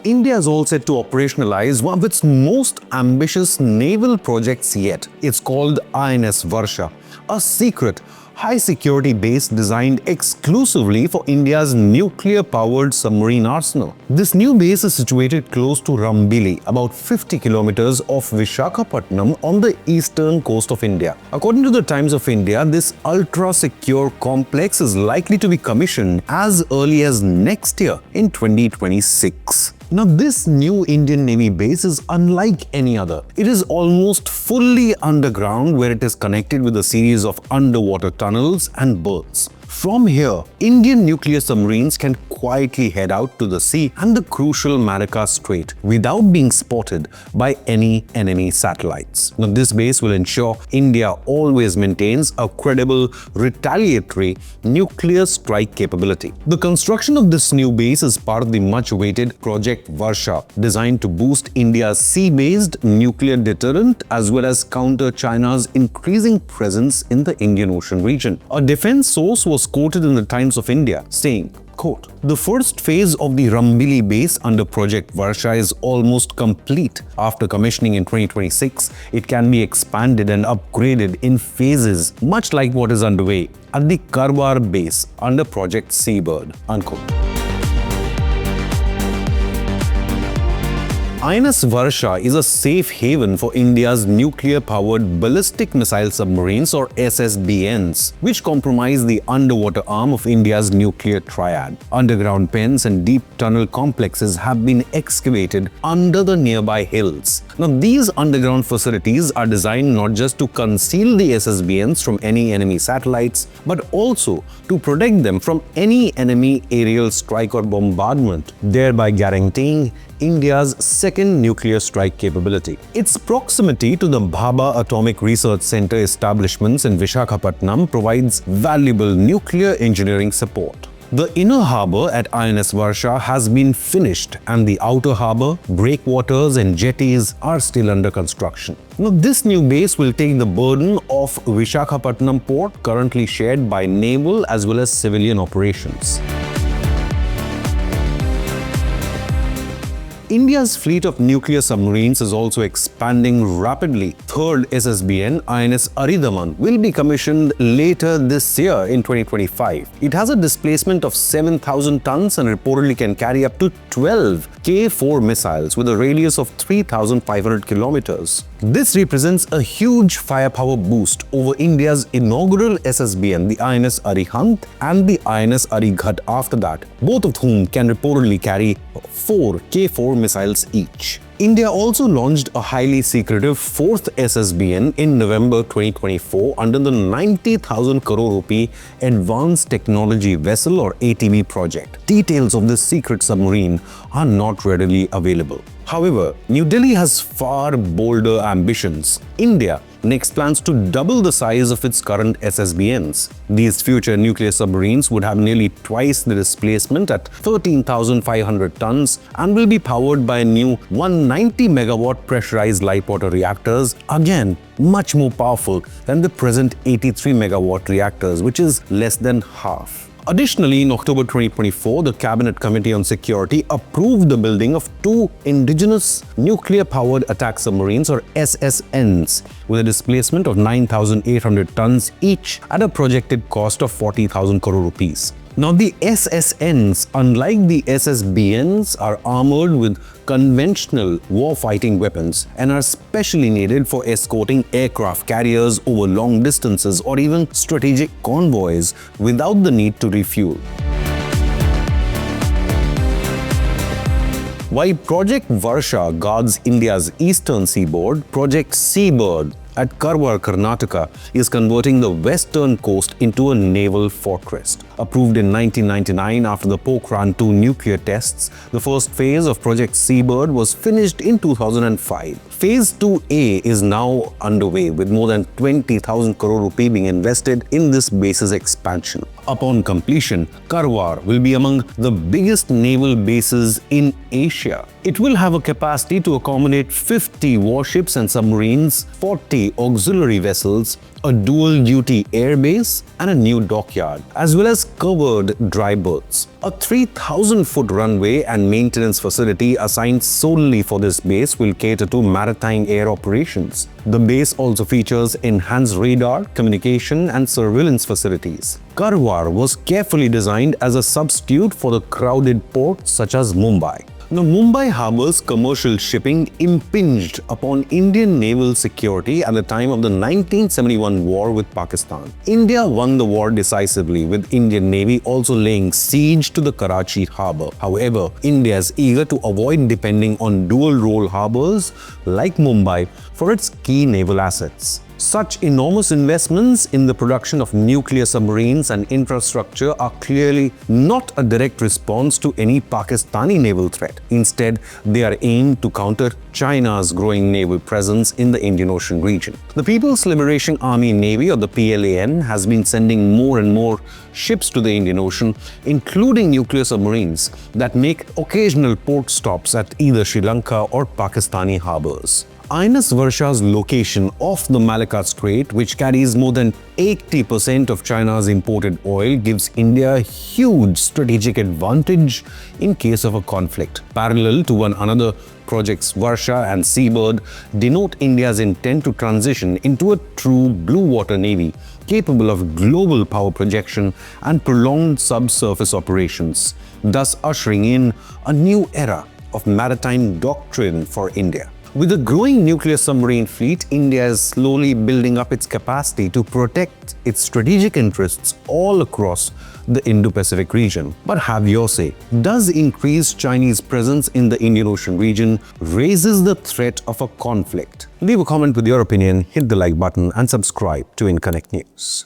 India is all set to operationalize one of its most ambitious naval projects yet. It's called INS Varsha, a secret, high-security base designed exclusively for India's nuclear-powered submarine arsenal. This new base is situated close to Rambili, about 50 kilometers off Visakhapatnam on the eastern coast of India. According to the Times of India, this ultra-secure complex is likely to be commissioned as early as next year in 2026. Now, this new Indian Navy base is unlike any other. It is almost fully underground, where it is connected with a series of underwater tunnels and berths. From here, Indian nuclear submarines can quietly head out to the sea and the crucial Malacca Strait without being spotted by any enemy satellites. Now, this base will ensure India always maintains a credible, retaliatory nuclear strike capability. The construction of this new base is part of the much-awaited Project Varsha, designed to boost India's sea-based nuclear deterrent as well as counter China's increasing presence in the Indian Ocean region. A defense source was quoted in the Times of India saying, quote, "The first phase of the Rambili base under Project Varsha is almost complete. After commissioning in 2026, it can be expanded and upgraded in phases, much like what is underway at the Karwar base under Project Seabird." Unquote. INS Varsha is a safe haven for India's nuclear-powered ballistic missile submarines, or SSBNs, which comprise the underwater arm of India's nuclear triad. Underground pens and deep tunnel complexes have been excavated under the nearby hills. Now, these underground facilities are designed not just to conceal the SSBNs from any enemy satellites, but also to protect them from any enemy aerial strike or bombardment, thereby guaranteeing India's second nuclear strike capability. Its proximity to the Bhabha Atomic Research Center establishments in Visakhapatnam provides valuable nuclear engineering support. The inner harbour at INS Varsha has been finished, and the outer harbour, breakwaters and jetties are still under construction. Now, this new base will take the burden of Visakhapatnam port, currently shared by naval as well as civilian operations. India's fleet of nuclear submarines is also expanding rapidly. Third SSBN, INS Aridaman, will be commissioned later this year in 2025. It has a displacement of 7,000 tons and reportedly can carry up to 12 K4 missiles with a radius of 3,500 kilometers. This represents a huge firepower boost over India's inaugural SSBN, the INS Arihant and the INS Arighat after that, both of whom can reportedly carry 4 K4 missiles each. India also launched a highly secretive fourth SSBN in November 2024 under the 90,000 crore rupee Advanced Technology Vessel, or ATV project. Details of this secret submarine are not readily available. However, New Delhi has far bolder ambitions. India next plans to double the size of its current SSBNs. These future nuclear submarines would have nearly twice the displacement at 13,500 tons and will be powered by new 190 megawatt pressurized light water reactors, again much more powerful than the present 83 megawatt reactors, which is less than half. Additionally, in October 2024, the Cabinet Committee on Security approved the building of two indigenous nuclear-powered attack submarines, or SSNs, with a displacement of 9,800 tons each at a projected cost of 40,000 crore rupees. Now, the SSNs, unlike the SSBNs, are armored with conventional war-fighting weapons and are specially needed for escorting aircraft carriers over long distances or even strategic convoys without the need to refuel. While Project Varsha guards India's eastern seaboard, Project Seabird at Karwar, Karnataka, is converting the western coast into a naval fortress. Approved in 1999 after the Pokhran 2 nuclear tests, the first phase of Project Seabird was finished in 2005. Phase 2A is now underway, with more than 20,000 crore rupee being invested in this base's expansion. Upon completion, Karwar will be among the biggest naval bases in Asia. It will have a capacity to accommodate 50 warships and submarines, 40 auxiliary vessels, a dual-duty airbase, and a new dockyard, as well as covered dry berths. A 3,000-foot runway and maintenance facility assigned solely for this base will cater to maritime air operations. The base also features enhanced radar, communication and surveillance facilities. Karwar was carefully designed as a substitute for the crowded ports such as Mumbai. Now, Mumbai harbor's commercial shipping impinged upon Indian naval security at the time of the 1971 war with Pakistan. India won the war decisively, with Indian Navy also laying siege to the Karachi harbor. However, India is eager to avoid depending on dual-role harbors like Mumbai for its key naval assets. Such enormous investments in the production of nuclear submarines and infrastructure are clearly not a direct response to any Pakistani naval threat. Instead, they are aimed to counter China's growing naval presence in the Indian Ocean region. The People's Liberation Army Navy, or the PLAN, has been sending more and more ships to the Indian Ocean, including nuclear submarines that make occasional port stops at either Sri Lanka or Pakistani harbors. INS Varsha's location off the Malacca Strait, which carries more than 80% of China's imported oil, gives India a huge strategic advantage in case of a conflict. Parallel to one another, projects Varsha and Seabird denote India's intent to transition into a true blue water navy, capable of global power projection and prolonged subsurface operations, thus ushering in a new era of maritime doctrine for India. With a growing nuclear submarine fleet, India is slowly building up its capacity to protect its strategic interests all across the Indo-Pacific region. But have your say. Does increased Chinese presence in the Indian Ocean region raises the threat of a conflict? Leave a comment with your opinion, hit the like button and subscribe to Inconnect News.